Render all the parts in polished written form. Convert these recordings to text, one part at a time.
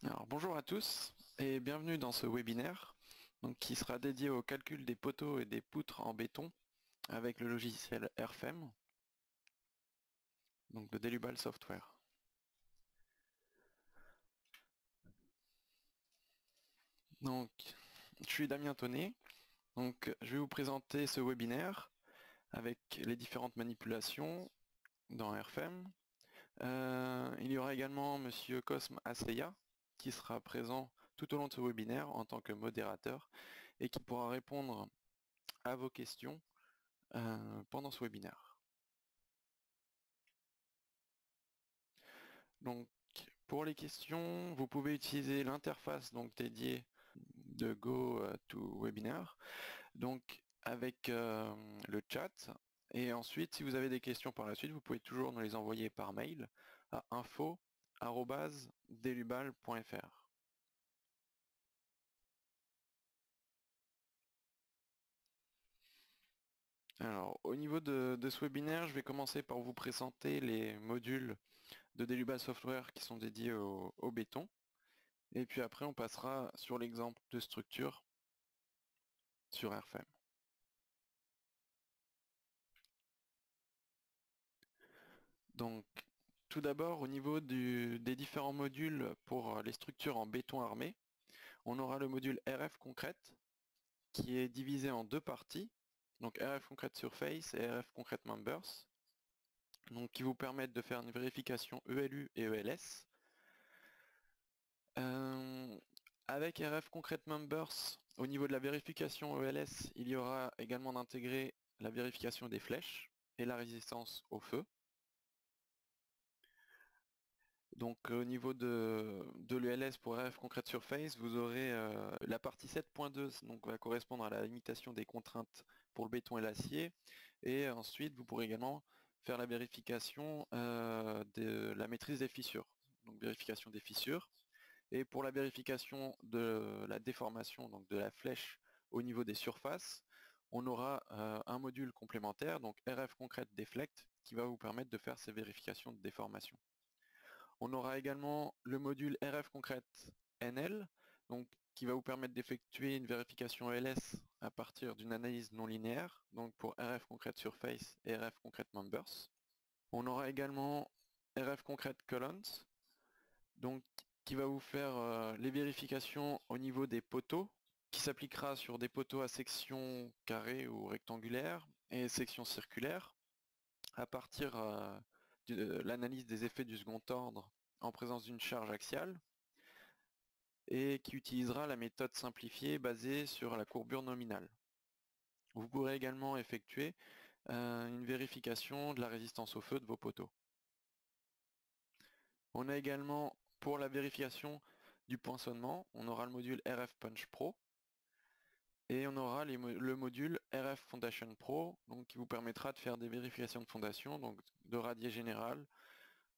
Alors, bonjour à tous et bienvenue dans ce webinaire qui sera dédié au calcul des poteaux et des poutres en béton avec le logiciel Airfem, donc de Delubal Software. Donc, je suis Damien Tonnet, je vais vous présenter ce webinaire avec les différentes manipulations dans Airfem. Il y aura également Monsieur Cosme Asseya qui sera présent tout au long de ce webinaire en tant que modérateur et qui pourra répondre à vos questions pendant ce webinaire. Donc, pour les questions, vous pouvez utiliser l'interface dédiée de GoToWebinar, donc avec le chat. Et ensuite, si vous avez des questions par la suite, vous pouvez toujours nous les envoyer par mail à info@delubal.fr. Alors, au niveau de ce webinaire, je vais commencer par vous présenter les modules de Delubal Software qui sont dédiés au béton. Et puis après, on passera sur l'exemple de structure sur Airfem. Donc, tout d'abord, au niveau des différents modules pour les structures en béton armé, on aura le module RF Concrete qui est divisé en deux parties, donc RF Concrete Surface et RF Concrete Members, donc qui vous permettent de faire une vérification ELU et ELS. Avec RF Concrete Members, au niveau de la vérification ELS, il y aura également d'intégrer la vérification des flèches et la résistance au feu. Donc au niveau de l'ELS pour RF Concrete Surface, vous aurez la partie 7.2, donc va correspondre à la limitation des contraintes pour le béton et l'acier. Et ensuite, vous pourrez également faire la vérification de la maîtrise des fissures, donc vérification des fissures. Et pour la vérification de la déformation, donc de la flèche au niveau des surfaces, on aura un module complémentaire, donc RF Concrete Deflect, qui va vous permettre de faire ces vérifications de déformation. On aura également le module RF Concrete NL, donc, qui va vous permettre d'effectuer une vérification ELS à partir d'une analyse non linéaire, donc pour RF Concrete Surface et RF Concrete Members. On aura également RF Concrete Columns, donc, qui va vous faire les vérifications au niveau des poteaux, qui s'appliquera sur des poteaux à section carrée ou rectangulaire et section circulaire, à partir de l'analyse des effets du second ordre en présence d'une charge axiale et qui utilisera la méthode simplifiée basée sur la courbure nominale. Vous pourrez également effectuer une vérification de la résistance au feu de vos poteaux. On a également, pour la vérification du poinçonnement, on aura le module RF Punch Pro et on aura le module RF Foundation Pro, donc qui vous permettra de faire des vérifications de fondation, donc de radier général,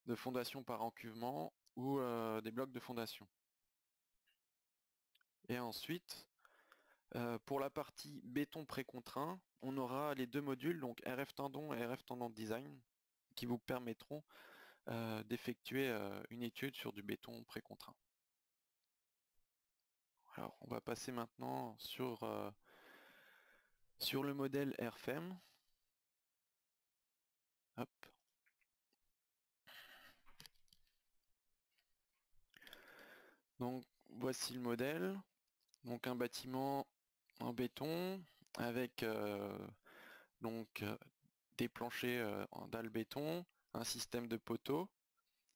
de fondation par encuvement ou des blocs de fondation. Et ensuite, pour la partie béton précontraint, on aura les deux modules, donc RF Tendon et RF Tendon Design, qui vous permettront d'effectuer une étude sur du béton précontraint. Alors, on va passer maintenant sur le modèle Airfem. Hop. Donc, voici le modèle. Donc, un bâtiment en béton avec des planchers en dalle béton, un système de poteaux.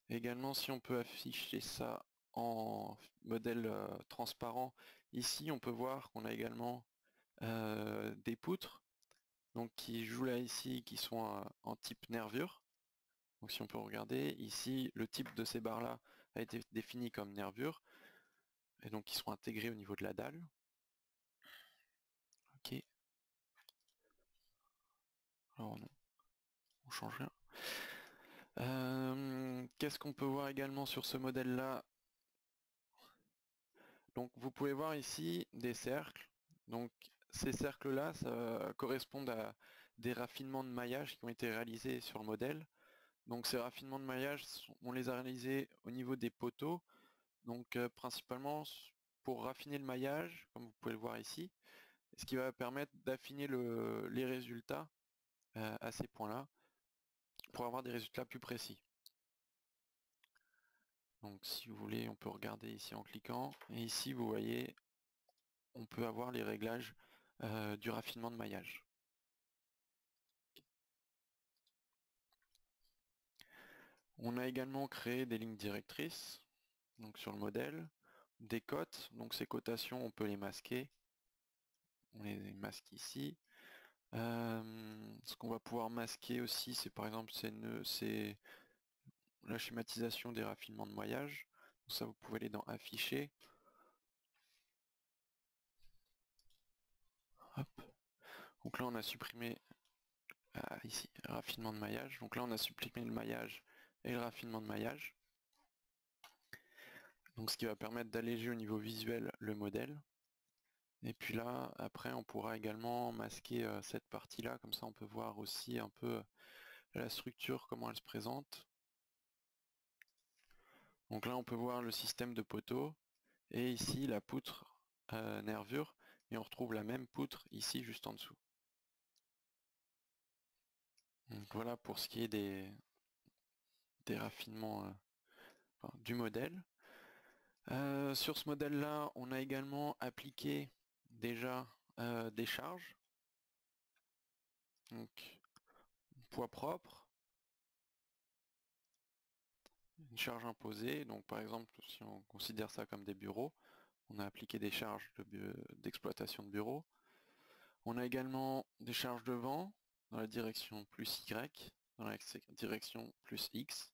Également, si on peut afficher ça en modèle transparent, ici on peut voir qu'on a également des poutres donc qui jouent là ici, qui sont en type nervure. Donc si on peut regarder, ici le type de ces barres-là a été défini comme nervure, et donc ils sont intégrés au niveau de la dalle. Ok. Alors non, on change rien. Qu'est-ce qu'on peut voir également sur ce modèle-là? Donc vous pouvez voir ici des cercles. Donc ces cercles-là, ça correspondent à des raffinements de maillage qui ont été réalisés sur le modèle. Donc ces raffinements de maillage, on les a réalisés au niveau des poteaux. Donc principalement pour raffiner le maillage, comme vous pouvez le voir ici, ce qui va permettre d'affiner les résultats à ces points-là pour avoir des résultats plus précis. Donc si vous voulez, on peut regarder ici en cliquant. Et ici, vous voyez, on peut avoir les réglages du raffinement de maillage. On a également créé des lignes directrices, donc sur le modèle, des cotes, donc ces cotations, on peut les masquer. On les masque ici. Ce qu'on va pouvoir masquer aussi, c'est par exemple c'est la schématisation des raffinements de maillage. Donc ça, vous pouvez aller dans Afficher. Hop. Donc là, on a supprimé ici raffinement de maillage. Donc là, on a supprimé le maillage et le raffinement de maillage. Donc ce qui va permettre d'alléger au niveau visuel le modèle. Et puis là, après, on pourra également masquer cette partie-là. Comme ça, on peut voir aussi un peu la structure, comment elle se présente. Donc là, on peut voir le système de poteaux. Et ici, la poutre nervure. Et on retrouve la même poutre ici, juste en dessous. Donc voilà pour ce qui est des raffinements du modèle. Sur ce modèle-là, on a également appliqué déjà des charges. Donc, poids propre, une charge imposée. Donc par exemple, si on considère ça comme des bureaux, on a appliqué des charges d'exploitation de bureaux. On a également des charges de vent dans la direction plus Y, dans la direction plus X.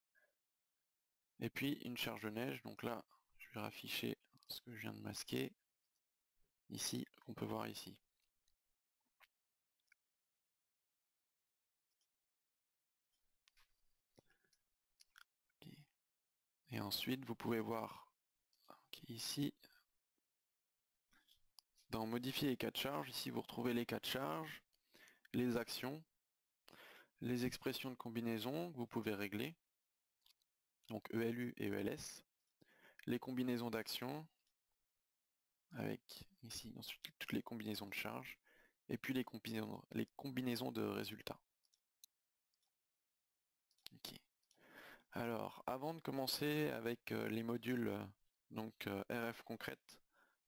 Et puis une charge de neige. Donc là, je vais rafficher ce que je viens de masquer. Ici, on peut voir ici. Et ensuite, vous pouvez voir ici, dans modifier les cas de charge, ici vous retrouvez les cas de charge, les actions, les expressions de combinaison que vous pouvez régler, donc ELU et ELS, les combinaisons d'actions, avec ici ensuite toutes les combinaisons de charges, et puis les combinaisons de résultats. Okay. Alors, avant de commencer avec les modules donc RF concrète,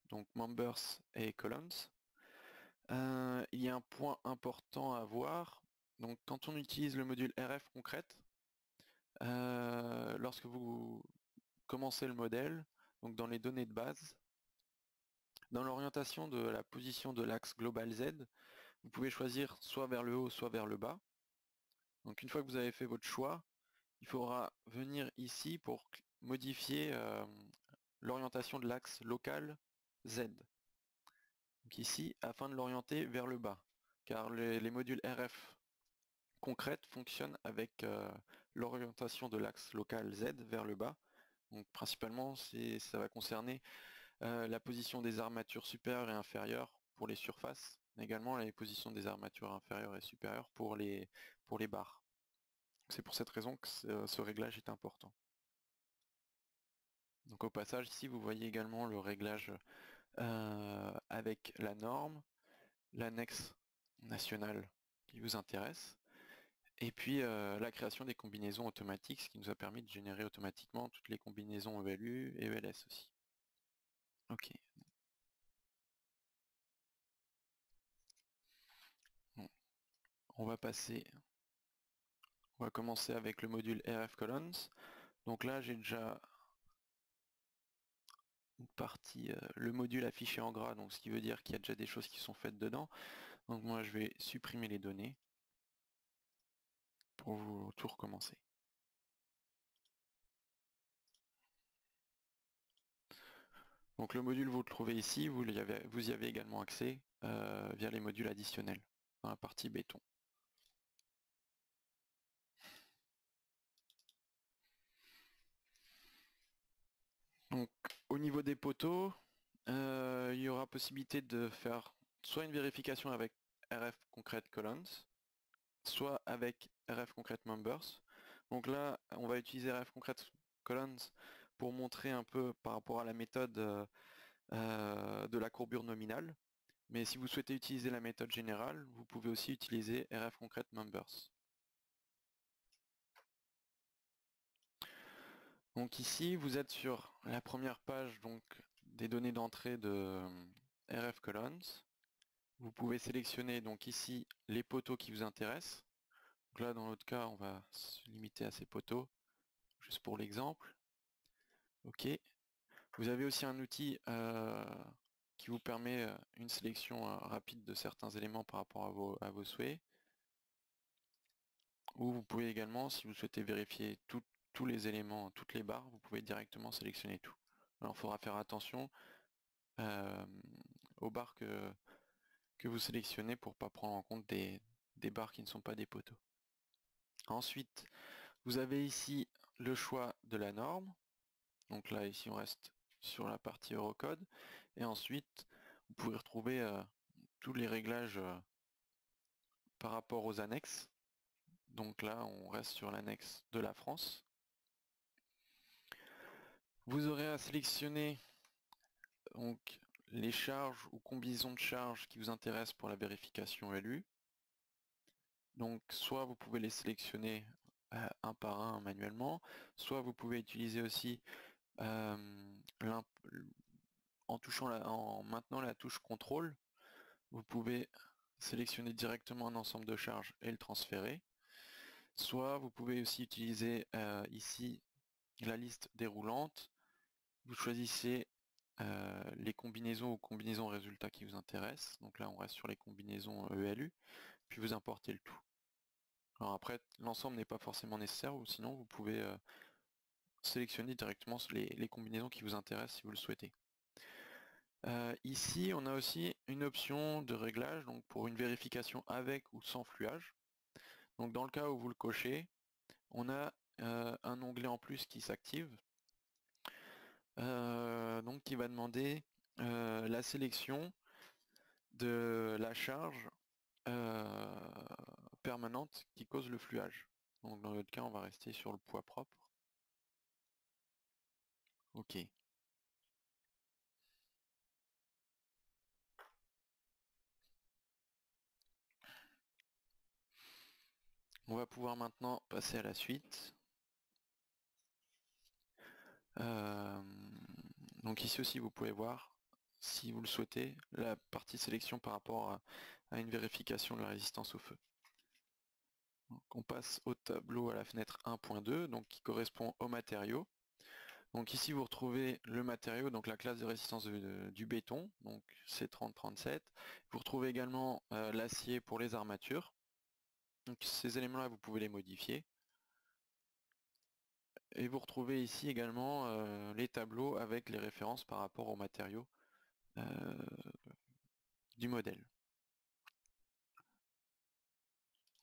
donc members et columns, il y a un point important à voir. Donc quand on utilise le module RF concrète, lorsque vous commencez le modèle, donc dans les données de base, dans l'orientation de la position de l'axe global Z, vous pouvez choisir soit vers le haut, soit vers le bas. Donc une fois que vous avez fait votre choix, il faudra venir ici pour modifier l'orientation de l'axe local Z. Donc ici, afin de l'orienter vers le bas, car les modules RF concrètes fonctionnent avec l'orientation de l'axe local Z vers le bas. Donc principalement, ça va concerner la position des armatures supérieures et inférieures pour les surfaces, mais également les positions des armatures inférieures et supérieures pour les barres. C'est pour cette raison que ce réglage est important. Donc au passage, ici, vous voyez également le réglage avec la norme, l'annexe nationale qui vous intéresse, et puis la création des combinaisons automatiques, ce qui nous a permis de générer automatiquement toutes les combinaisons ELU et ELS aussi. Ok. Bon. On va commencer avec le module RF Columns. Donc là, j'ai déjà une partie, le module affiché en gras, donc ce qui veut dire qu'il y a déjà des choses qui sont faites dedans. Donc moi, je vais supprimer les données pour vous tout recommencer. Donc le module, vous le trouvez ici, vous y avez également accès via les modules additionnels, dans la partie béton. Donc au niveau des poteaux, il y aura possibilité de faire soit une vérification avec RF Concrete Columns, soit avec RF Concrete Members. Donc là, on va utiliser RF Concrete Columns pour montrer un peu par rapport à la méthode de la courbure nominale. Mais si vous souhaitez utiliser la méthode générale, vous pouvez aussi utiliser RF Concrete Members. Donc ici, vous êtes sur la première page donc, des données d'entrée de RF Columns. Vous pouvez sélectionner donc ici les poteaux qui vous intéressent. Donc là, dans notre cas, on va se limiter à ces poteaux, juste pour l'exemple. OK. Vous avez aussi un outil qui vous permet une sélection rapide de certains éléments par rapport à vos souhaits. Ou vous pouvez également, si vous souhaitez vérifier tous les éléments, toutes les barres, vous pouvez directement sélectionner tout. Alors il faudra faire attention aux barres que vous sélectionnez pour ne pas prendre en compte des barres qui ne sont pas des poteaux. Ensuite, vous avez ici le choix de la norme. Donc là, ici, on reste sur la partie Eurocode. Et ensuite, vous pouvez retrouver tous les réglages par rapport aux annexes. Donc là, on reste sur l'annexe de la France. Vous aurez à sélectionner donc, les charges ou combinaisons de charges qui vous intéressent pour la vérification LU. Donc soit vous pouvez les sélectionner un par un manuellement, soit vous pouvez utiliser aussi en maintenant la touche contrôle, vous pouvez sélectionner directement un ensemble de charges et le transférer. Soit vous pouvez aussi utiliser ici la liste déroulante. Vous choisissez les combinaisons ou combinaisons résultats qui vous intéressent. Donc là on reste sur les combinaisons ELU, puis vous importez le tout. Alors après l'ensemble n'est pas forcément nécessaire, ou sinon vous pouvez sélectionner directement les combinaisons qui vous intéressent si vous le souhaitez. Ici on a aussi une option de réglage donc pour une vérification avec ou sans fluage. Donc dans le cas où vous le cochez, on a un onglet en plus qui s'active, donc qui va demander la sélection de la charge permanente qui cause le fluage. Donc dans notre cas, on va rester sur le poids propre. OK. On va pouvoir maintenant passer à la suite. Donc ici aussi, vous pouvez voir, si vous le souhaitez, la partie sélection par rapport à une vérification de la résistance au feu. Donc on passe au tableau à la fenêtre 1.2, donc qui correspond au matériau. Donc ici vous retrouvez le matériau, donc la classe de résistance du béton, donc C3037. Vous retrouvez également l'acier pour les armatures. Donc ces éléments-là, vous pouvez les modifier. Et vous retrouvez ici également les tableaux avec les références par rapport aux matériaux du modèle.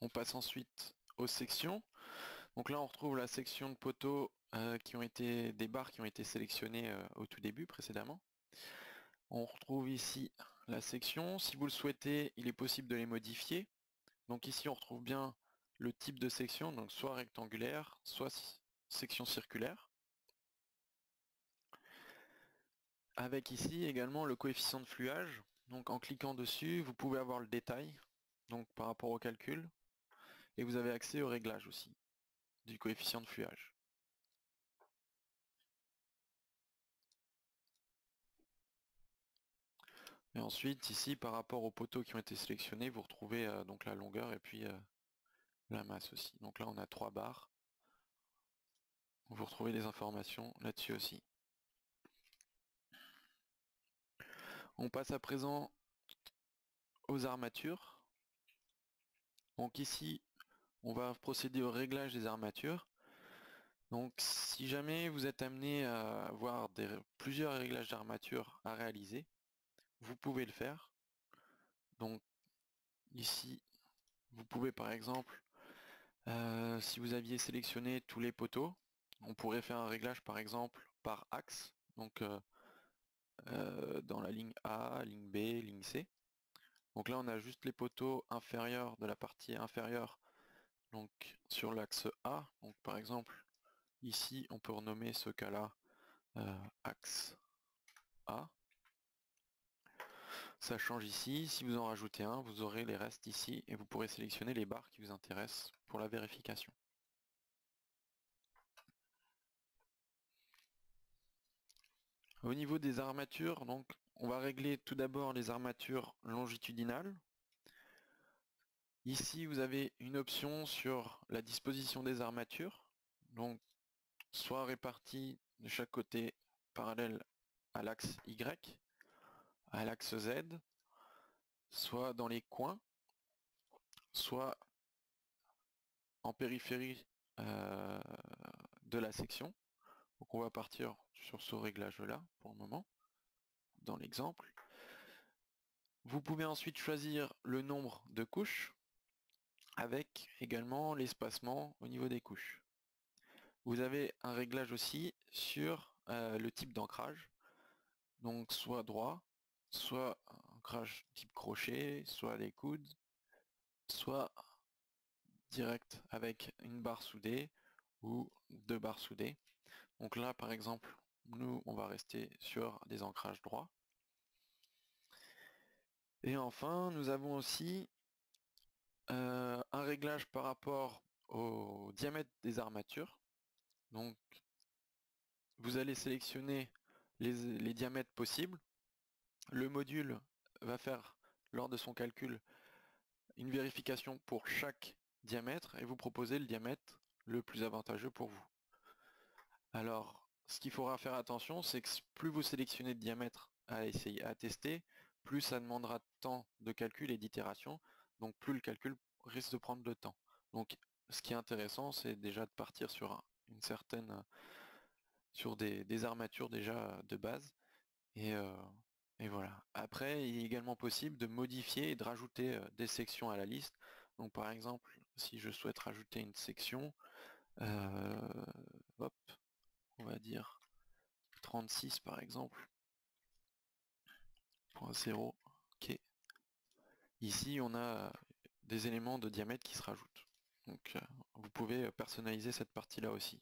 On passe ensuite aux sections. Donc là on retrouve la section de poteaux qui ont été des barres qui ont été sélectionnées au tout début précédemment. On retrouve ici la section. Si vous le souhaitez, il est possible de les modifier. Donc ici on retrouve bien le type de section, donc soit rectangulaire, soit section circulaire. Avec ici également le coefficient de fluage. Donc en cliquant dessus, vous pouvez avoir le détail, donc par rapport au calcul, et vous avez accès au réglage aussi du coefficient de fluage. Et ensuite ici par rapport aux poteaux qui ont été sélectionnés, vous retrouvez donc la longueur et puis la masse aussi. Donc là on a 3 barres. Vous retrouvez des informations là-dessus aussi. On passe à présent aux armatures. Donc ici, on va procéder au réglage des armatures. Donc si jamais vous êtes amené à avoir plusieurs réglages d'armature à réaliser, vous pouvez le faire. Donc ici, vous pouvez par exemple, si vous aviez sélectionné tous les poteaux, on pourrait faire un réglage par exemple par axe, donc dans la ligne A, ligne B, ligne C. Donc là on a juste les poteaux inférieurs de la partie inférieure, donc sur l'axe A. Donc par exemple ici on peut renommer ce cas-là axe A. Ça change ici. Si vous en rajoutez un, vous aurez les restes ici et vous pourrez sélectionner les barres qui vous intéressent pour la vérification. Au niveau des armatures, donc, on va régler tout d'abord les armatures longitudinales. Ici, vous avez une option sur la disposition des armatures, donc soit réparties de chaque côté parallèle à l'axe Y, à l'axe Z, soit dans les coins, soit en périphérie de la section. Donc on va partir sur ce réglage-là pour le moment, dans l'exemple. Vous pouvez ensuite choisir le nombre de couches, avec également l'espacement au niveau des couches. Vous avez un réglage aussi sur le type d'ancrage, donc soit droit, soit ancrage type crochet, soit des coudes, soit direct avec une barre soudée ou deux barres soudées. Donc là par exemple, nous on va rester sur des ancrages droits. Et enfin, nous avons aussi un réglage par rapport au diamètre des armatures. Donc vous allez sélectionner les diamètres possibles. Le module va faire, lors de son calcul, une vérification pour chaque diamètre et vous proposer le diamètre le plus avantageux pour vous. Alors, ce qu'il faudra faire attention, c'est que plus vous sélectionnez de diamètres à essayer, à tester, plus ça demandera de temps de calcul et d'itération, donc plus le calcul risque de prendre de temps. Donc, ce qui est intéressant, c'est déjà de partir sur une certaine, sur des armatures déjà de base, et, et voilà. Après, il est également possible de modifier et de rajouter des sections à la liste. Donc, par exemple, si je souhaite rajouter une section, hop, on va dire 36 par exemple, .0, ok. Ici on a des éléments de diamètre qui se rajoutent. Donc vous pouvez personnaliser cette partie-là aussi.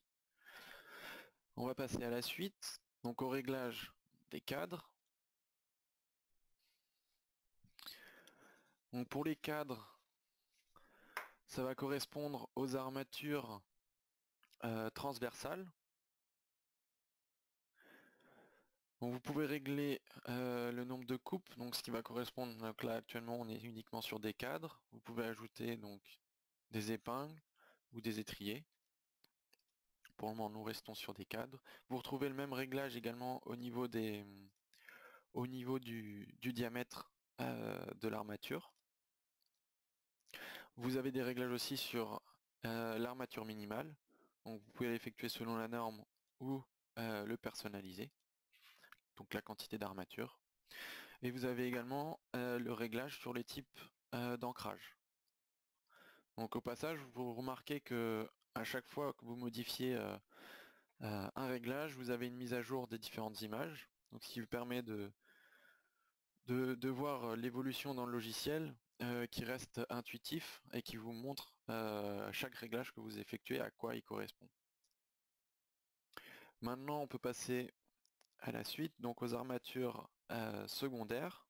On va passer à la suite, donc au réglage des cadres. Donc pour les cadres, ça va correspondre aux armatures transversales. Donc vous pouvez régler le nombre de coupes, donc ce qui va correspondre, donc là actuellement on est uniquement sur des cadres. Vous pouvez ajouter donc des épingles ou des étriers. Pour le moment nous restons sur des cadres. Vous retrouvez le même réglage également au niveau du diamètre de l'armature. Vous avez des réglages aussi sur l'armature minimale. Donc vous pouvez l'effectuer selon la norme ou le personnaliser. Donc la quantité d'armature. Et vous avez également le réglage sur les types d'ancrage. Donc au passage, vous remarquez que à chaque fois que vous modifiez un réglage, vous avez une mise à jour des différentes images, donc ce qui vous permet de voir l'évolution dans le logiciel qui reste intuitif et qui vous montre chaque réglage que vous effectuez à quoi il correspond. Maintenant on peut passer à la suite, donc aux armatures secondaires.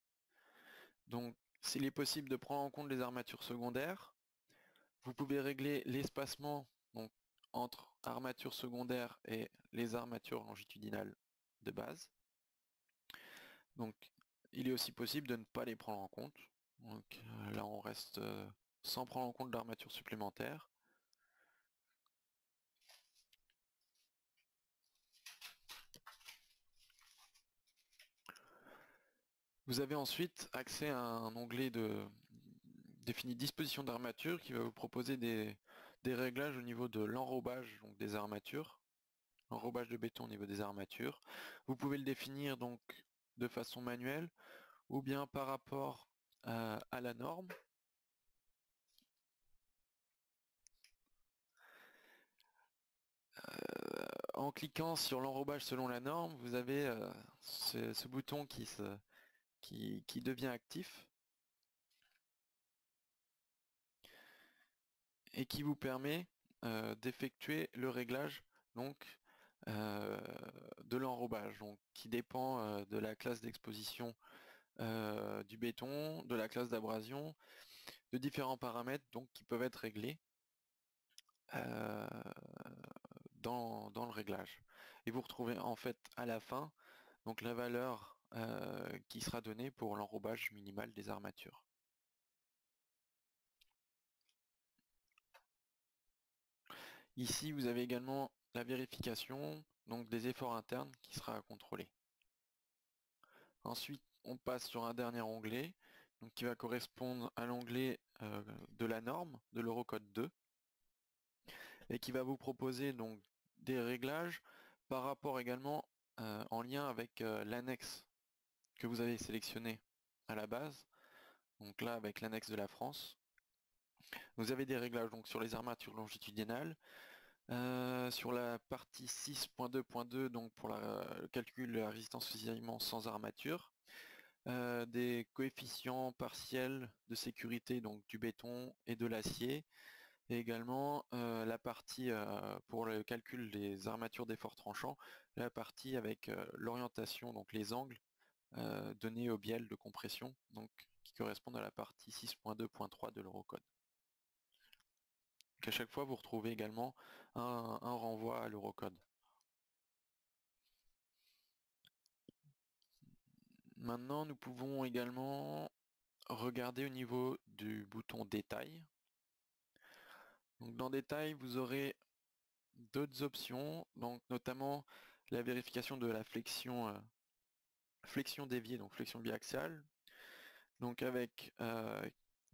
Donc s'il est possible de prendre en compte les armatures secondaires, vous pouvez régler l'espacement entre armatures secondaires et les armatures longitudinales de base. Donc il est aussi possible de ne pas les prendre en compte. Donc là on reste sans prendre en compte l'armature supplémentaire. Vous avez ensuite accès à un onglet de défini disposition d'armature qui va vous proposer des réglages au niveau de l'enrobage donc des armatures, enrobage de béton au niveau des armatures. Vous pouvez le définir donc de façon manuelle ou bien par rapport à la norme. En cliquant sur l'enrobage selon la norme, vous avez ce bouton qui devient actif et qui vous permet d'effectuer le réglage donc de l'enrobage, donc qui dépend de la classe d'exposition du béton, de la classe d'abrasion, de différents paramètres donc qui peuvent être réglés euh, dans le réglage. Et vous retrouvez en fait à la fin donc la valeur qui sera donnée pour l'enrobage minimal des armatures. Ici, vous avez également la vérification donc des efforts internes qui sera à contrôler. Ensuite, on passe sur un dernier onglet donc, qui va correspondre à l'onglet de la norme de l'Eurocode 2 et qui va vous proposer donc des réglages par rapport également en lien avec l'annexe que vous avez sélectionné à la base. Donc là, avec l'annexe de la France, vous avez des réglages donc sur les armatures longitudinales, sur la partie 6.2.2 donc pour le calcul de la résistance aux cisaillements sans armature, des coefficients partiels de sécurité donc du béton et de l'acier, et également la partie pour le calcul des armatures d'effort tranchant, la partie avec l'orientation, donc les angles donnés au biel de compression, donc qui correspondent à la partie 6.2.3 de l'Eurocode. À chaque fois vous retrouvez également un renvoi à l'Eurocode. Maintenant nous pouvons également regarder au niveau du bouton détail. Donc dans détail vous aurez d'autres options, donc notamment la vérification de la flexion déviée, donc flexion biaxiale, donc avec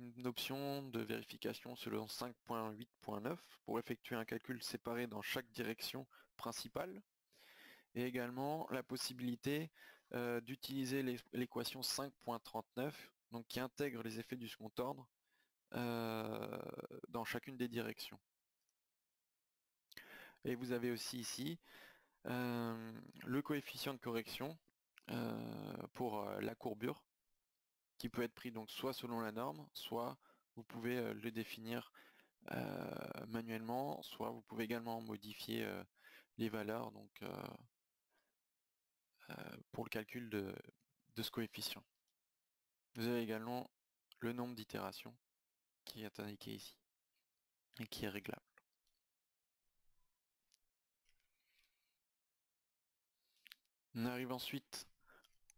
une option de vérification selon 5.8.9 pour effectuer un calcul séparé dans chaque direction principale, et également la possibilité d'utiliser l'équation 5.39, donc qui intègre les effets du second ordre dans chacune des directions. Et vous avez aussi ici le coefficient de correction pour la courbure, qui peut être pris donc soit selon la norme, soit vous pouvez le définir manuellement, soit vous pouvez également modifier les valeurs donc, pour le calcul de ce coefficient. Vous avez également le nombre d'itérations qui est indiqué ici et qui est réglable. On arrive ensuite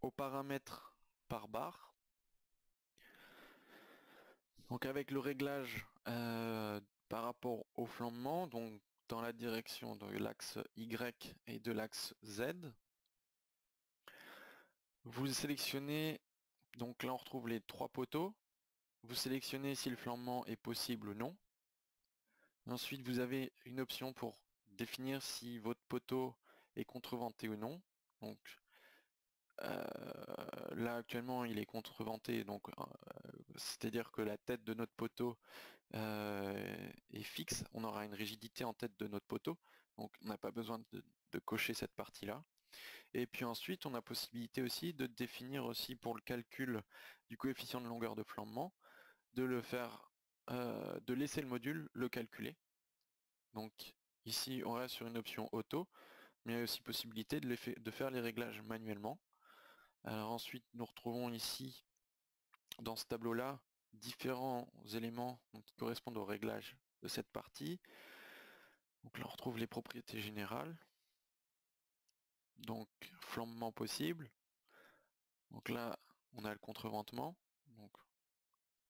aux paramètres par barre. Donc avec le réglage par rapport au flambement, donc dans la direction de l'axe Y et de l'axe Z, vous sélectionnez, donc là on retrouve les trois poteaux, vous sélectionnez si le flambement est possible ou non. Ensuite vous avez une option pour définir si votre poteau est contreventé ou non. Donc là actuellement il est contreventé, donc c'est-à-dire que la tête de notre poteau est fixe, on aura une rigidité en tête de notre poteau, donc on n'a pas besoin de cocher cette partie-là. Et puis ensuite, on a possibilité aussi de définir aussi pour le calcul du coefficient de longueur de flambement, de le faire, de laisser le module le calculer. Donc ici, on reste sur une option auto, mais il y a aussi possibilité de faire les réglages manuellement. Alors ensuite, nous retrouvons ici, dans ce tableau-là, différents éléments qui correspondent au réglage de cette partie. Donc là, on retrouve les propriétés générales. Donc, flambement possible. Donc là, on a le contreventement. Donc,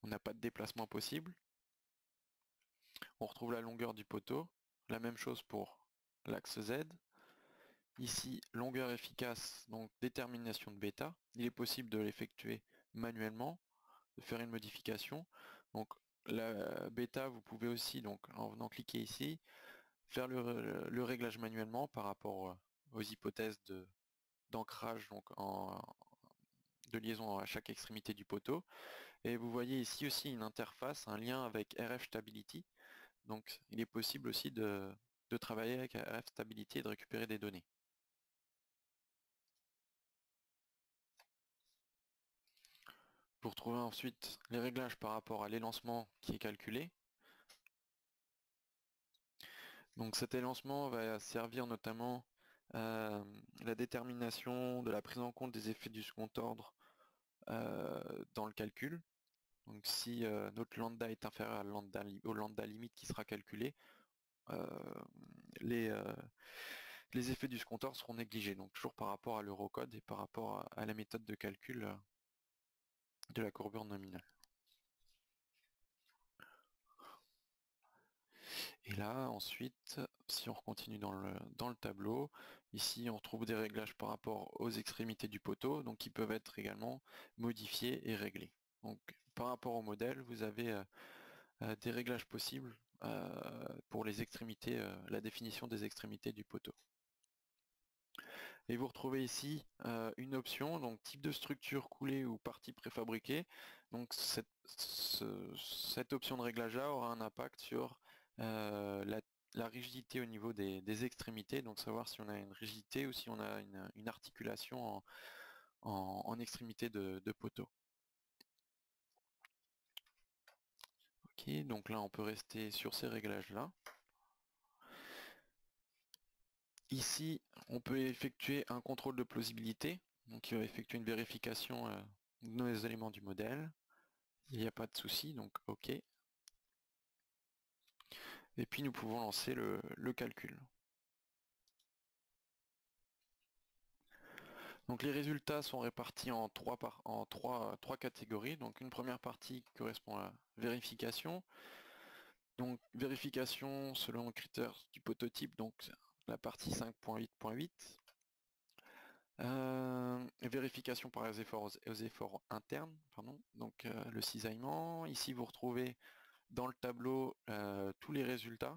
on n'a pas de déplacement possible. On retrouve la longueur du poteau. La même chose pour l'axe Z. Ici, longueur efficace, donc détermination de bêta. Il est possible de l'effectuer manuellement, de faire une modification. Donc la bêta, vous pouvez aussi, donc en venant cliquer ici, faire le réglage manuellement par rapport aux hypothèses d'ancrage donc de liaison à chaque extrémité du poteau. Et vous voyez ici aussi une interface, un lien avec RF Stability. Donc il est possible aussi de travailler avec RF Stability et de récupérer des données. Vous retrouvez ensuite les réglages par rapport à l'élancement qui est calculé. Donc cet élancement va servir notamment la détermination de la prise en compte des effets du second ordre dans le calcul. Donc si notre lambda est inférieur à au lambda limite qui sera calculé, euh, les, euh, les effets du second ordre seront négligés, donc toujours par rapport à l'eurocode et par rapport à la méthode de calcul de la courbure nominale. Et là, ensuite, si on continue dans le tableau, ici on retrouve des réglages par rapport aux extrémités du poteau, donc qui peuvent être également modifiés et réglés. Donc par rapport au modèle, vous avez des réglages possibles pour les extrémités, la définition des extrémités du poteau. Et vous retrouvez ici une option, donc type de structure coulée ou partie préfabriquée. Donc cette option de réglage là aura un impact sur la rigidité au niveau des extrémités, donc savoir si on a une rigidité ou si on a une articulation en extrémité de poteau. Ok, donc là on peut rester sur ces réglages là. Ici, on peut effectuer un contrôle de plausibilité, donc il va effectuer une vérification de nos éléments du modèle. Il n'y a pas de souci, donc OK. Et puis nous pouvons lancer le calcul. Donc les résultats sont répartis en trois catégories. Donc une première partie qui correspond à la vérification. Donc vérification selon le critère du prototype, donc la partie 5.8.8. Vérification par les efforts internes, pardon, donc le cisaillement. Ici vous retrouvez dans le tableau tous les résultats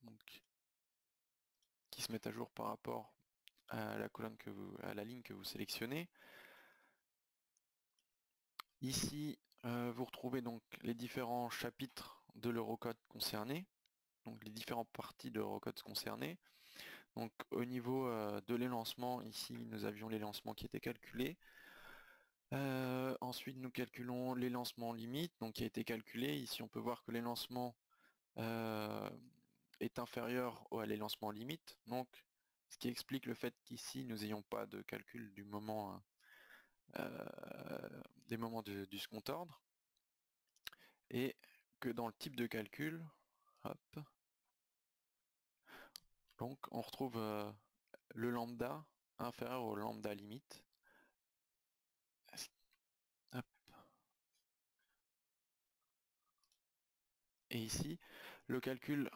donc, qui se mettent à jour par rapport à la colonne à la ligne que vous sélectionnez. Ici vous retrouvez donc les différents chapitres de l'Eurocode concerné, donc les différentes parties de l'Eurocode concernées. Donc au niveau de l'élancement, ici nous avions l'élancement qui était calculé. Ensuite nous calculons l'élancement limite, donc qui a été calculé. Ici on peut voir que l'élancement est inférieur à l'élancement limite, donc ce qui explique le fait qu'ici nous n'ayons pas de calcul du moment des moments du second ordre, et que dans le type de calcul, hop, donc on retrouve le lambda inférieur au lambda limite. Hop. Et ici, le calcul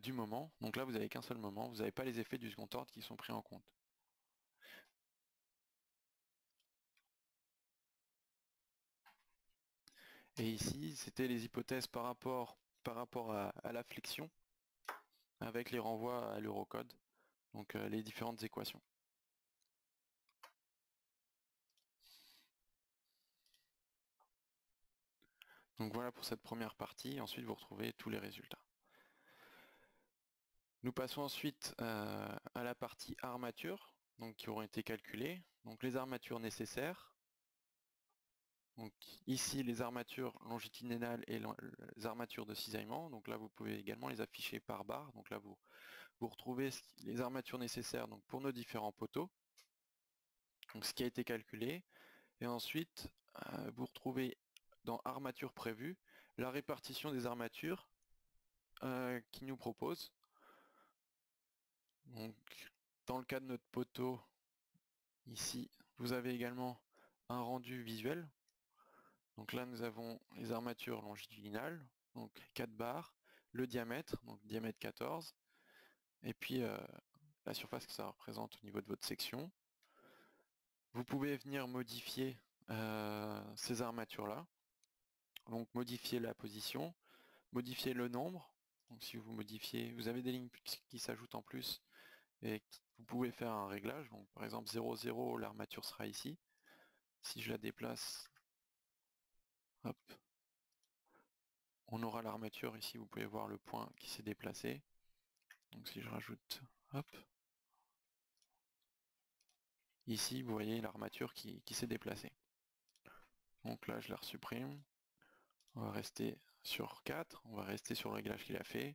du moment, donc là vous n'avez qu'un seul moment, vous n'avez pas les effets du second ordre qui sont pris en compte. Et ici, c'était les hypothèses par rapport à la flexion, avec les renvois à l'Eurocode, donc les différentes équations. Donc voilà pour cette première partie, ensuite vous retrouvez tous les résultats. Nous passons ensuite à la partie armature, donc qui auront été calculées. Donc les armatures nécessaires. Donc ici les armatures longitudinales et les armatures de cisaillement. Donc là vous pouvez également les afficher par barre. Donc là vous retrouvez les armatures nécessaires donc, pour nos différents poteaux. Donc ce qui a été calculé. Et ensuite vous retrouvez dans armature prévue la répartition des armatures qui nous propose. Donc dans le cas de notre poteau, ici vous avez également un rendu visuel. Donc là nous avons les armatures longitudinales, donc 4 barres, le diamètre, donc diamètre 14, et puis la surface que ça représente au niveau de votre section. Vous pouvez venir modifier ces armatures là, donc modifier la position, modifier le nombre. Donc si vous modifiez, vous avez des lignes qui s'ajoutent en plus et vous pouvez faire un réglage. Donc par exemple 0,0, l'armature sera ici. Si je la déplace, hop, on aura l'armature ici, vous pouvez voir le point qui s'est déplacé. Donc si je rajoute, hop, ici vous voyez l'armature qui s'est déplacée. Donc là je la supprime. On va rester sur 4, on va rester sur le réglage qu'il a fait.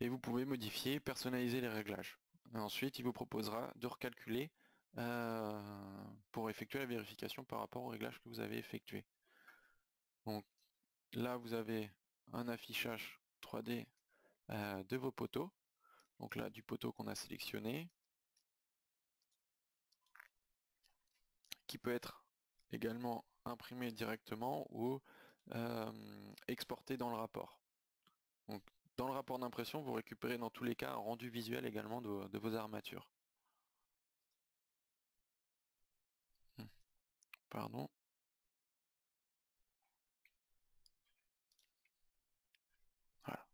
Et vous pouvez modifier, personnaliser les réglages. Et ensuite, il vous proposera de recalculer pour effectuer la vérification par rapport aux réglages que vous avez effectués. Donc là, vous avez un affichage 3D de vos poteaux. Donc là, du poteau qu'on a sélectionné, qui peut être également imprimé directement ou exporté dans le rapport. Donc, dans le rapport d'impression, vous récupérez dans tous les cas un rendu visuel également de vos armatures. Pardon. Voilà.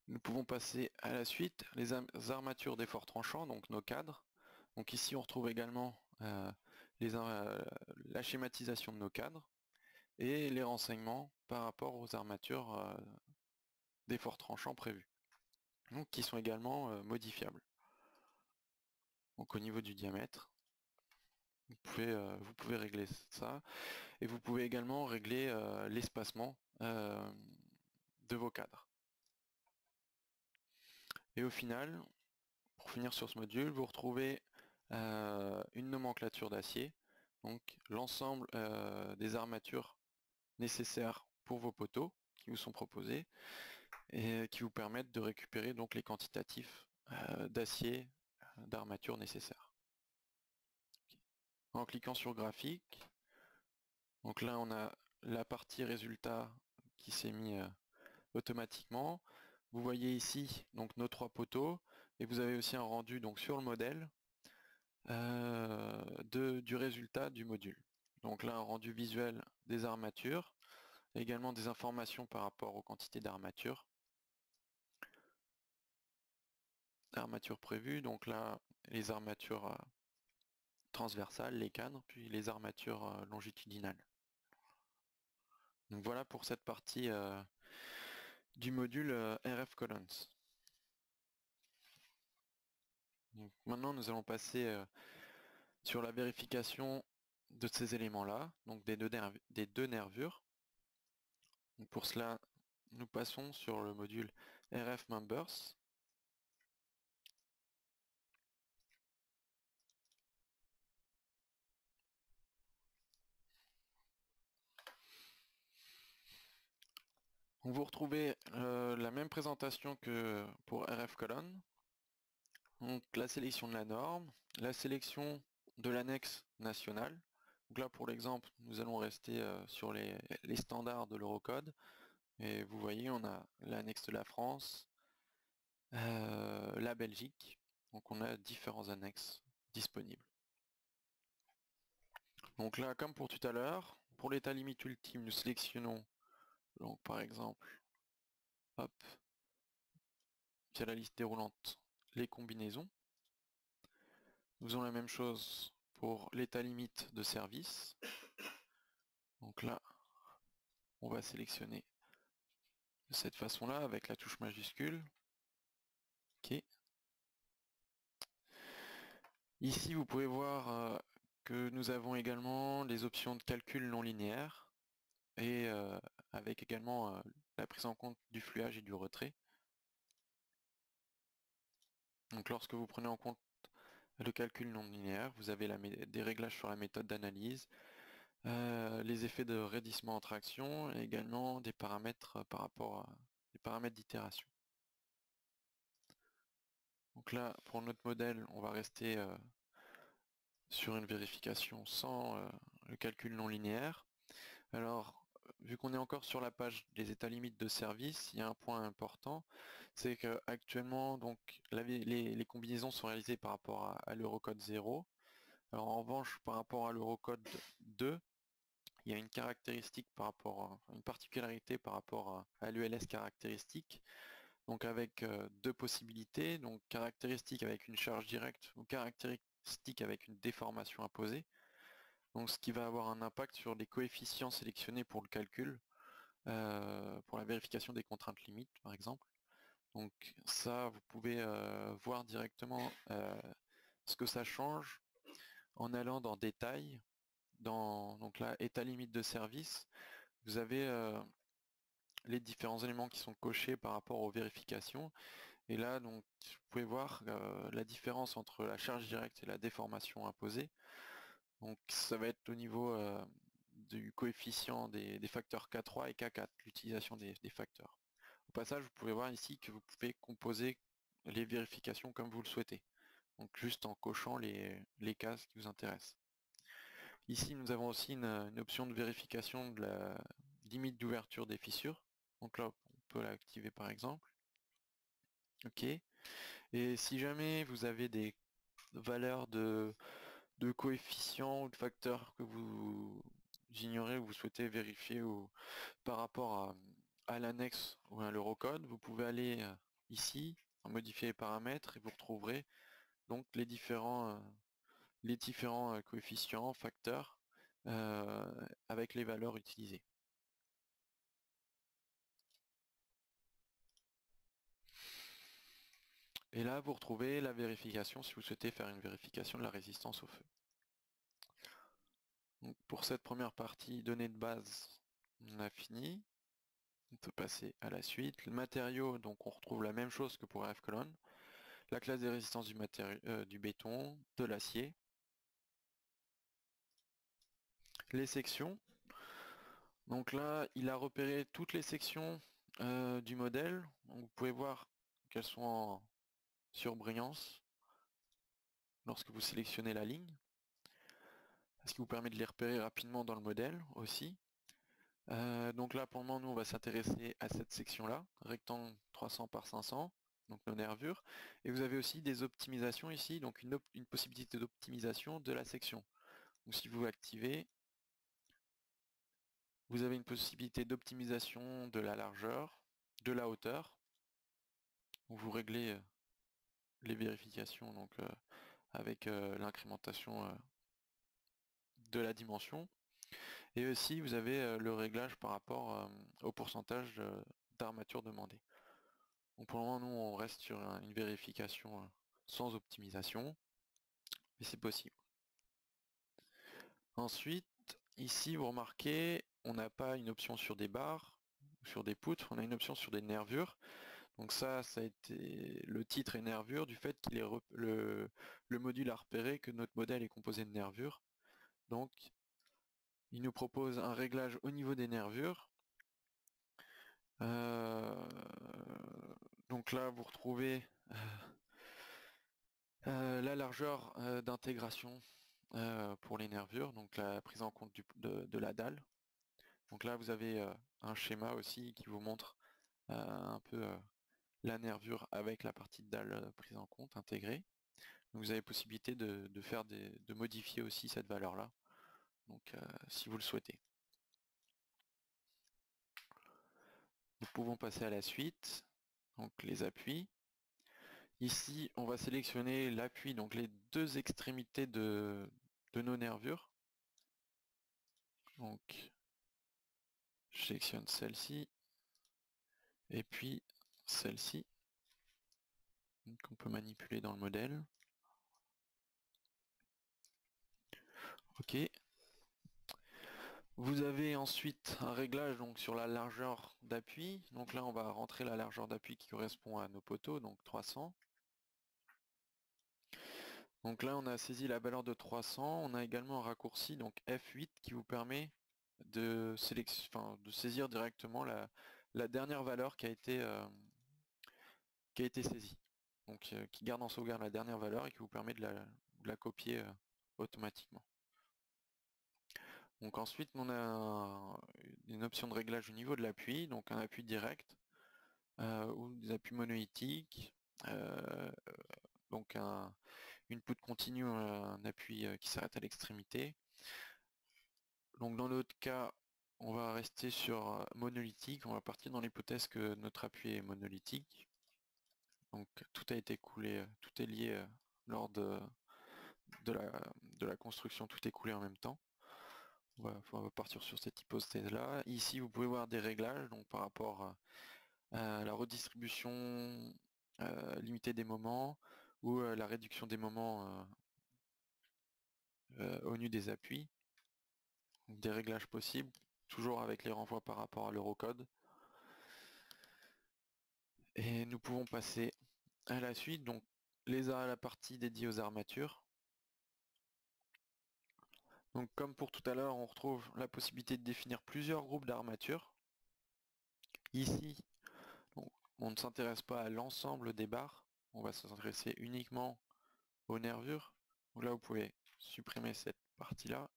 Nous pouvons passer à la suite, les armatures d'effort tranchant, donc nos cadres. Donc ici on retrouve également la schématisation de nos cadres et les renseignements par rapport aux armatures d'effort tranchant prévues, donc qui sont également modifiables. Donc au niveau du diamètre, vous pouvez régler ça et vous pouvez également régler l'espacement de vos cadres. Et au final, pour finir sur ce module, vous retrouvez une nomenclature d'acier, donc l'ensemble des armatures nécessaires pour vos poteaux qui vous sont proposés et qui vous permettent de récupérer donc les quantitatifs d'acier d'armature nécessaires. En cliquant sur graphique, donc là on a la partie résultat qui s'est mis automatiquement. Vous voyez ici donc nos 3 poteaux et vous avez aussi un rendu donc sur le modèle du résultat du module. Donc là un rendu visuel des armatures, également des informations par rapport aux quantités d'armatures prévues, donc là les armatures transversales, les cadres, puis les armatures longitudinales. Donc voilà pour cette partie du module RF Columns. Donc maintenant nous allons passer sur la vérification de ces éléments-là, donc des deux nervures. Donc pour cela, nous passons sur le module RF Members. Donc vous retrouvez la même présentation que pour RF Column. Donc la sélection de la norme, la sélection de l'annexe nationale. Donc là pour l'exemple, nous allons rester sur les standards de l'Eurocode. Et vous voyez, on a l'annexe de la France, la Belgique. Donc on a différents annexes disponibles. Donc là, comme pour tout à l'heure, pour l'état limite ultime, nous sélectionnons donc par exemple, hop, via la liste déroulante, les combinaisons. Nous faisons la même chose pour l'état limite de service. Donc là, on va sélectionner de cette façon-là avec la touche majuscule. OK. Ici, vous pouvez voir que nous avons également les options de calcul non linéaire et avec également la prise en compte du fluage et du retrait. Donc lorsque vous prenez en compte le calcul non linéaire, vous avez des réglages sur la méthode d'analyse, les effets de raidissement entre actions et également des paramètres par rapport à des paramètres d'itération. Donc là, pour notre modèle, on va rester sur une vérification sans le calcul non linéaire. Alors, vu qu'on est encore sur la page des états limites de service, il y a un point important, c'est que actuellement donc les combinaisons sont réalisées par rapport à l'Eurocode 0. Alors en revanche, par rapport à l'Eurocode 2, il y a une caractéristique par rapport une particularité par rapport à l'ULS caractéristique, donc avec deux possibilités, donc caractéristique avec une charge directe ou caractéristique avec une déformation imposée. Donc ce qui va avoir un impact sur les coefficients sélectionnés pour le calcul, pour la vérification des contraintes limites par exemple. Donc ça, vous pouvez voir directement ce que ça change en allant dans détail, dans donc là état limite de service. Vous avez les différents éléments qui sont cochés par rapport aux vérifications. Et là, donc, vous pouvez voir la différence entre la charge directe et la déformation imposée. Donc, ça va être au niveau du coefficient des facteurs K3 et K4, l'utilisation des facteurs. Au passage, vous pouvez voir ici que vous pouvez composer les vérifications comme vous le souhaitez. Donc, juste en cochant les cases qui vous intéressent. Ici, nous avons aussi une option de vérification de la limite d'ouverture des fissures. Donc là, on peut l'activer par exemple. OK. Et si jamais vous avez des valeurs de coefficients ou de facteurs que vous ignorez ou vous souhaitez vérifier ou par rapport à l'annexe ou à l'eurocode, vous pouvez aller ici, en modifier les paramètres et vous retrouverez donc les différents coefficients, facteurs avec les valeurs utilisées. Et là, vous retrouvez la vérification si vous souhaitez faire une vérification de la résistance au feu. Donc, pour cette première partie, données de base, on a fini. On peut passer à la suite. Le matériau, donc on retrouve la même chose que pour RF colonne. La classe des résistances du béton, de l'acier. Les sections. Donc là, il a repéré toutes les sections du modèle. Donc, vous pouvez voir qu'elles sont en surbrillance lorsque vous sélectionnez la ligne. Ce qui vous permet de les repérer rapidement dans le modèle aussi. Donc là, pour le moment, nous, on va s'intéresser à cette section-là, rectangle 300 par 500, donc nos nervures. Et vous avez aussi des optimisations ici, donc une possibilité d'optimisation de la section. Donc si vous activez, vous avez une possibilité d'optimisation de la largeur, de la hauteur. Vous réglez les vérifications donc, avec l'incrémentation de la dimension. Et aussi, vous avez le réglage par rapport au pourcentage d'armature demandée. Donc pour le moment, nous, on reste sur une vérification sans optimisation, mais c'est possible. Ensuite, ici, vous remarquez, on n'a pas une option sur des barres, sur des poutres, on a une option sur des nervures. Donc ça a été le titre et nervures du fait qu'il est le module a repéré que notre modèle est composé de nervures. Donc, il nous propose un réglage au niveau des nervures. Donc là, vous retrouvez la largeur d'intégration pour les nervures, donc la prise en compte de la dalle. Donc là, vous avez un schéma aussi qui vous montre un peu la nervure avec la partie de dalle prise en compte, intégrée. Donc vous avez possibilité de modifier aussi cette valeur-là, donc si vous le souhaitez. Nous pouvons passer à la suite, donc les appuis. Ici, on va sélectionner l'appui, donc les deux extrémités de nos nervures. Donc, je sélectionne celle-ci, et puis celle-ci, qu'on peut manipuler dans le modèle. OK. Vous avez ensuite un réglage donc, sur la largeur d'appui. Donc là, on va rentrer la largeur d'appui qui correspond à nos poteaux, donc 300. Donc là, on a saisi la valeur de 300. On a également un raccourci, donc F8, qui vous permet de saisir directement la dernière valeur qui a été saisie. Donc qui garde en sauvegarde la dernière valeur et qui vous permet de la copier automatiquement. Donc ensuite, on a une option de réglage au niveau de l'appui, donc un appui direct ou des appuis monolithiques, donc une poutre continue, un appui qui s'arrête à l'extrémité. Donc dans notre cas, on va rester sur monolithique, on va partir dans l'hypothèse que notre appui est monolithique. Donc tout a été coulé, tout est lié lors de la construction, tout est coulé en même temps. On va partir sur cette hypothèse-là. Ici, vous pouvez voir des réglages donc par rapport à la redistribution limitée des moments ou la réduction des moments au nu des appuis. Donc, des réglages possibles, toujours avec les renvois par rapport à l'eurocode. Et nous pouvons passer à la suite, donc la partie dédiée aux armatures. Donc comme pour tout à l'heure, on retrouve la possibilité de définir plusieurs groupes d'armatures. Ici, on ne s'intéresse pas à l'ensemble des barres, on va s'intéresser uniquement aux nervures. Donc là, vous pouvez supprimer cette partie-là,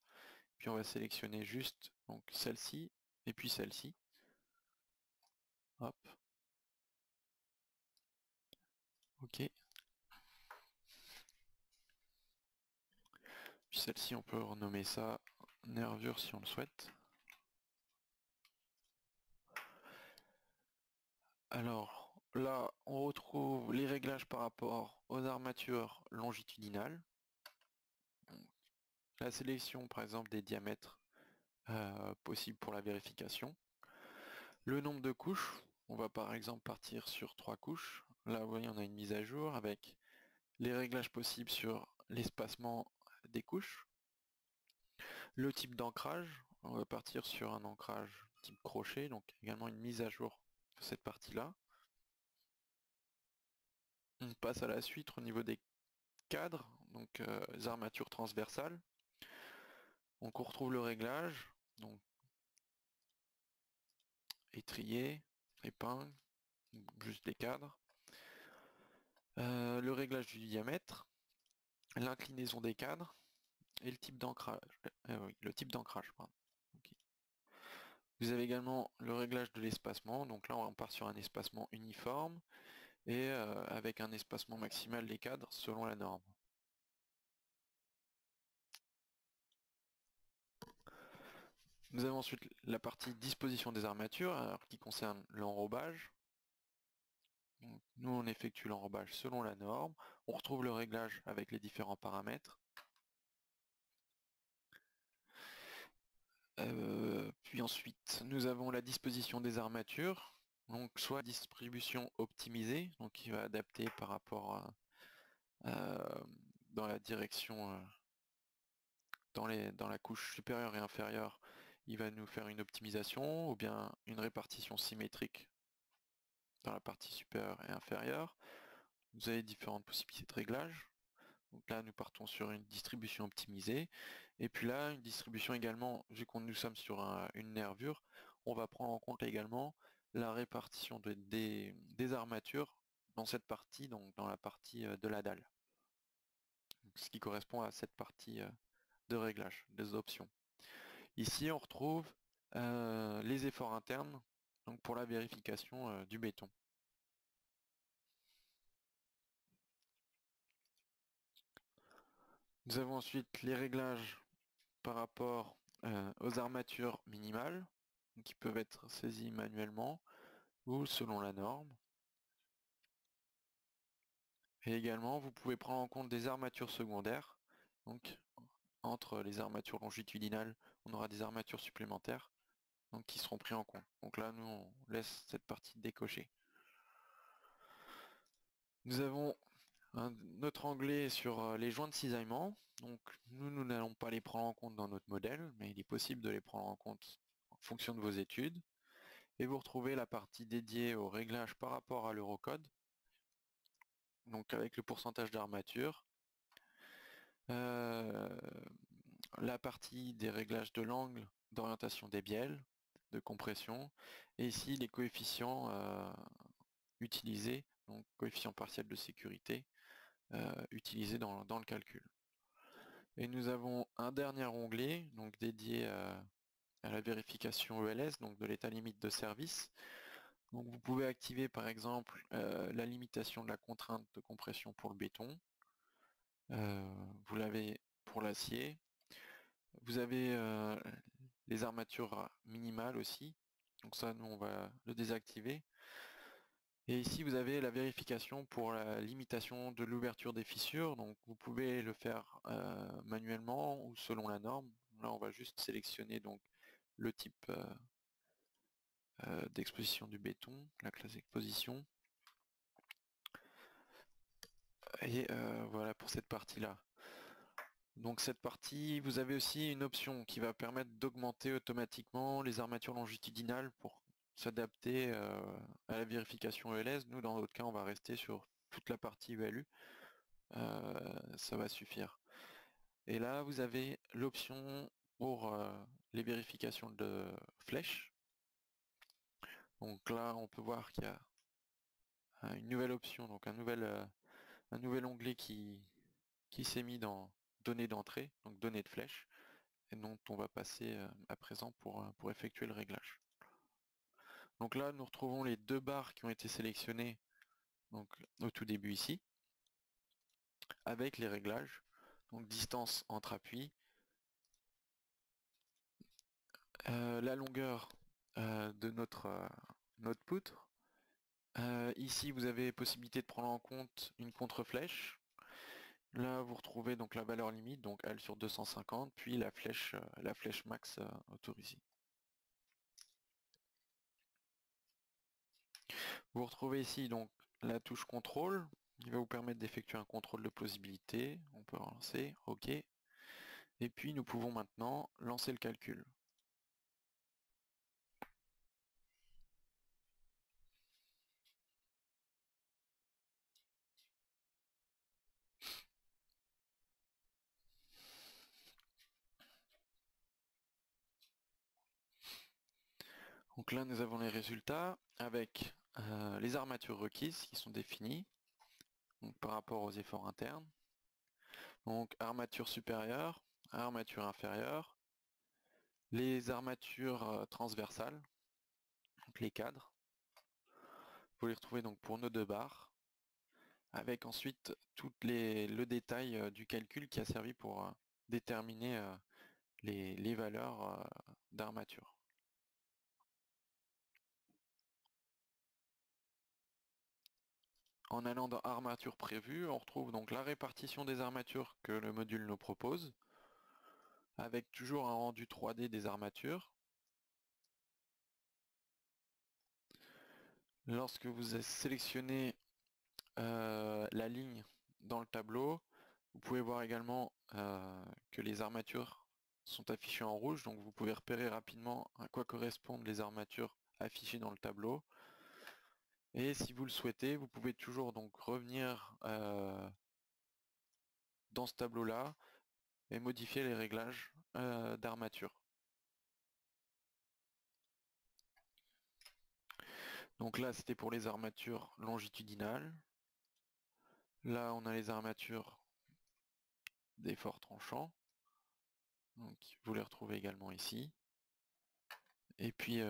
puis on va sélectionner juste donc celle-ci et puis celle-ci. Hop. Ok. Puis celle-ci, on peut renommer ça nervure si on le souhaite. Alors là, on retrouve les réglages par rapport aux armatures longitudinales. La sélection par exemple des diamètres possibles pour la vérification. Le nombre de couches, on va par exemple partir sur 3 couches. Là vous voyez on a une mise à jour avec les réglages possibles sur l'espacement des couches. Le type d'ancrage, on va partir sur un ancrage type crochet, donc également une mise à jour de cette partie-là. On passe à la suite au niveau des cadres, donc les armatures transversales. Donc on retrouve le réglage, donc étrier, épingle, juste les cadres. Le réglage du diamètre, l'inclinaison des cadres et le type d'ancrage. Oui, le type d'ancrage, pardon. Okay. Vous avez également le réglage de l'espacement, donc là on part sur un espacement uniforme et avec un espacement maximal des cadres selon la norme. Nous avons ensuite la partie disposition des armatures, alors, qui concerne l'enrobage. Nous on effectue l'enrobage selon la norme, on retrouve le réglage avec les différents paramètres. Puis ensuite nous avons la disposition des armatures, donc soit distribution optimisée, donc qui va adapter par rapport dans la direction dans la couche supérieure et inférieure, il va nous faire une optimisation ou bien une répartition symétrique dans la partie supérieure et inférieure. Vous avez différentes possibilités de réglage. Donc là, nous partons sur une distribution optimisée. Et puis là, une distribution également, vu qu'on nous sommes sur une nervure, on va prendre en compte également la répartition des armatures dans cette partie, donc dans la partie de la dalle. Donc, ce qui correspond à cette partie de réglage, des options. Ici, on retrouve les efforts internes donc pour la vérification du béton. Nous avons ensuite les réglages par rapport aux armatures minimales qui peuvent être saisies manuellement ou selon la norme. Et également, vous pouvez prendre en compte des armatures secondaires. Donc, entre les armatures longitudinales, on aura des armatures supplémentaires donc, qui seront pris en compte. Donc là, nous, on laisse cette partie décochée. Nous avons un autre onglet sur les joints de cisaillement. Donc nous n'allons pas les prendre en compte dans notre modèle, mais il est possible de les prendre en compte en fonction de vos études. Et vous retrouvez la partie dédiée au réglage par rapport à l'Eurocode, donc avec le pourcentage d'armature. La partie des réglages de l'angle, d'orientation des bielles, de compression, et ici les coefficients utilisés, donc coefficient partiel de sécurité, utilisés dans le calcul. Et nous avons un dernier onglet donc dédié à la vérification ELS, donc de l'état limite de service. Donc vous pouvez activer par exemple la limitation de la contrainte de compression pour le béton. Vous l'avez pour l'acier. Vous avez les armatures minimales aussi. Donc ça, nous, on va le désactiver. Et ici, vous avez la vérification pour la limitation de l'ouverture des fissures. Donc vous pouvez le faire manuellement ou selon la norme. Là, on va juste sélectionner donc le type d'exposition du béton, la classe exposition. Et voilà pour cette partie-là. Donc cette partie, vous avez aussi une option qui va permettre d'augmenter automatiquement les armatures longitudinales pour s'adapter à la vérification ELS. Nous, dans notre cas, on va rester sur toute la partie ULU. Ça va suffire. Et là, vous avez l'option pour les vérifications de flèches. Donc là, on peut voir qu'il y a une nouvelle option, donc un nouvel onglet qui s'est mis dans données d'entrée, donc données de flèches, et dont on va passer à présent pour effectuer le réglage. Donc là, nous retrouvons les deux barres qui ont été sélectionnées donc, au tout début ici, avec les réglages, donc distance entre appuis, la longueur de notre poutre. Ici, vous avez possibilité de prendre en compte une contre-flèche. Là, vous retrouvez donc la valeur limite, donc L sur 250, puis la flèche max autorisée. Vous retrouvez ici donc la touche contrôle, qui va vous permettre d'effectuer un contrôle de plausibilité. On peut relancer, OK. Et puis nous pouvons maintenant lancer le calcul. Donc là, nous avons les résultats avec les armatures requises qui sont définies donc, par rapport aux efforts internes. Donc armature supérieure, armature inférieure, les armatures transversales, donc les cadres. Vous les retrouvez donc pour nos deux barres, avec ensuite le détail du calcul qui a servi pour déterminer les valeurs d'armature. En allant dans armature prévue, on retrouve donc la répartition des armatures que le module nous propose, avec toujours un rendu 3D des armatures. Lorsque vous sélectionnez la ligne dans le tableau, vous pouvez voir également que les armatures sont affichées en rouge, donc vous pouvez repérer rapidement à quoi correspondent les armatures affichées dans le tableau. Et si vous le souhaitez, vous pouvez toujours donc revenir dans ce tableau-là et modifier les réglages d'armature. Donc là, c'était pour les armatures longitudinales. Là, on a les armatures d'effort tranchant. Donc, vous les retrouvez également ici. Et puis,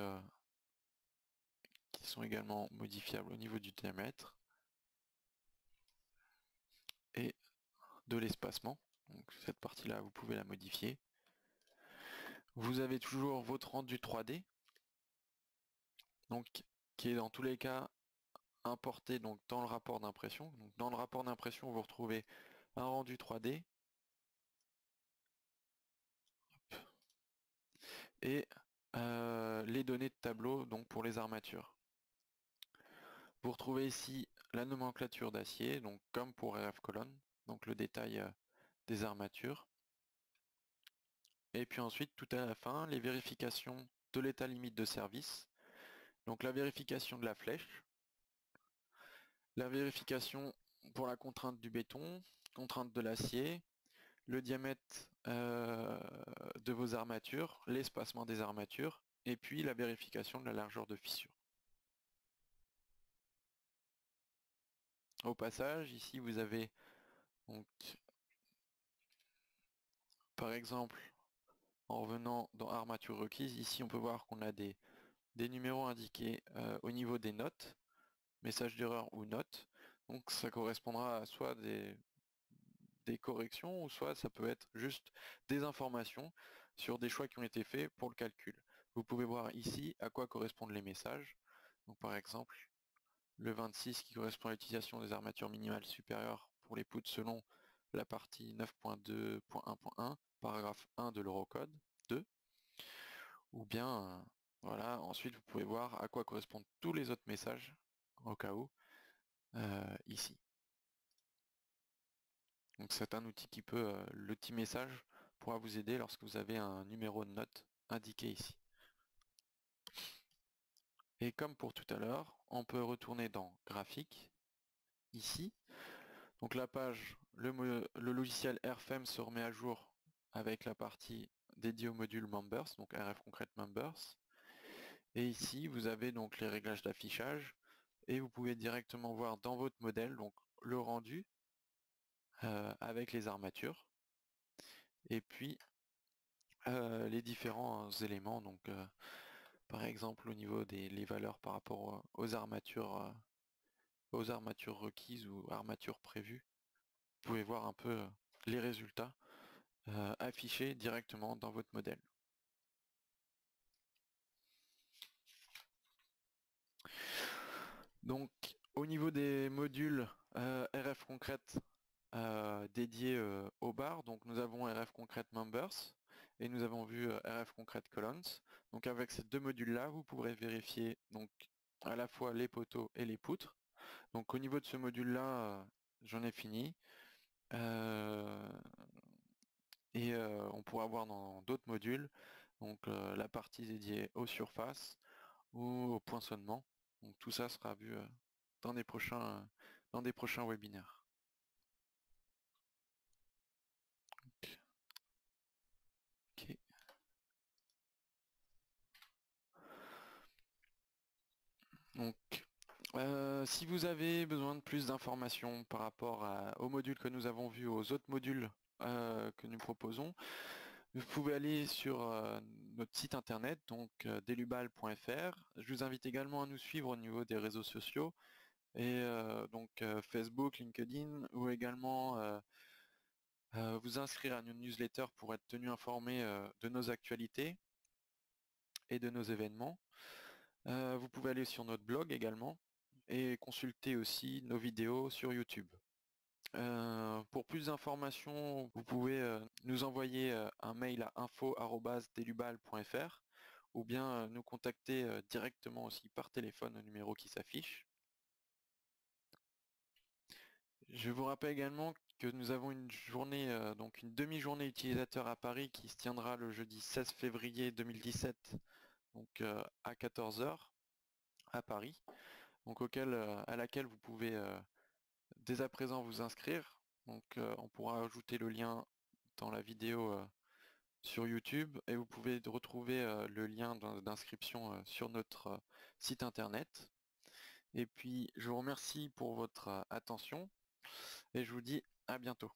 qui sont également modifiables au niveau du diamètre et de l'espacement. Donc cette partie-là, vous pouvez la modifier. Vous avez toujours votre rendu 3D, donc qui est dans tous les cas importé donc dans le rapport d'impression. Donc dans le rapport d'impression, vous retrouvez un rendu 3D et les données de tableau donc pour les armatures. Vous retrouvez ici la nomenclature d'acier, donc comme pour RF colonne, donc le détail des armatures. Et puis ensuite, tout à la fin, les vérifications de l'état limite de service. Donc la vérification de la flèche, la vérification pour la contrainte du béton, contrainte de l'acier, le diamètre de vos armatures, l'espacement des armatures, et puis la vérification de la largeur de fissure. Au passage, ici vous avez donc, par exemple, en revenant dans armature requise, ici on peut voir qu'on a des numéros indiqués au niveau des notes, message d'erreur ou notes. Donc ça correspondra à soit des corrections ou soit ça peut être juste des informations sur des choix qui ont été faits pour le calcul. Vous pouvez voir ici à quoi correspondent les messages. Donc par exemple, le 26 qui correspond à l'utilisation des armatures minimales supérieures pour les poutres selon la partie 9.2.1.1, paragraphe 1 de l'Eurocode 2. Ou bien, voilà, ensuite vous pouvez voir à quoi correspondent tous les autres messages, au cas où, ici. Donc c'est un outil qui peut, l'outil message pourra vous aider lorsque vous avez un numéro de note indiqué ici. Et comme pour tout à l'heure, on peut retourner dans graphique, ici. Donc la page, le logiciel RFEM se remet à jour avec la partie dédiée au module Members, donc RF Concrete Members. Et ici, vous avez donc les réglages d'affichage et vous pouvez directement voir dans votre modèle donc le rendu avec les armatures et puis les différents éléments. Donc par exemple au niveau des les valeurs par rapport aux armatures requises ou armatures prévues. Vous pouvez voir un peu les résultats affichés directement dans votre modèle. Donc au niveau des modules RF Concrete dédiés aux barres, donc nous avons RF Concrete Members et nous avons vu RF Concrete Columns. Donc avec ces deux modules là, vous pourrez vérifier donc à la fois les poteaux et les poutres. Donc au niveau de ce module là, j'en ai fini. Et on pourra voir dans d'autres modules donc la partie dédiée aux surfaces ou au poinçonnement. Donc tout ça sera vu dans des prochains webinaires. Ok. Donc si vous avez besoin de plus d'informations par rapport aux modules que nous avons vus, aux autres modules que nous proposons, vous pouvez aller sur notre site internet, donc delubal.fr. Je vous invite également à nous suivre au niveau des réseaux sociaux, et donc Facebook, LinkedIn, ou également vous inscrire à nos newsletters pour être tenu informé de nos actualités et de nos événements. Vous pouvez aller sur notre blog également et consulter aussi nos vidéos sur YouTube. Pour plus d'informations, vous pouvez nous envoyer un mail à info@delubal.fr ou bien nous contacter directement aussi par téléphone au numéro qui s'affiche. Je vous rappelle également que nous avons une journée, donc une demi-journée utilisateur à Paris qui se tiendra le jeudi 16 février 2017, donc à 14 h à Paris, donc à laquelle vous pouvez dès à présent vous inscrire. Donc on pourra ajouter le lien dans la vidéo sur YouTube et vous pouvez retrouver le lien d'inscription sur notre site internet. Et puis je vous remercie pour votre attention et je vous dis à bientôt.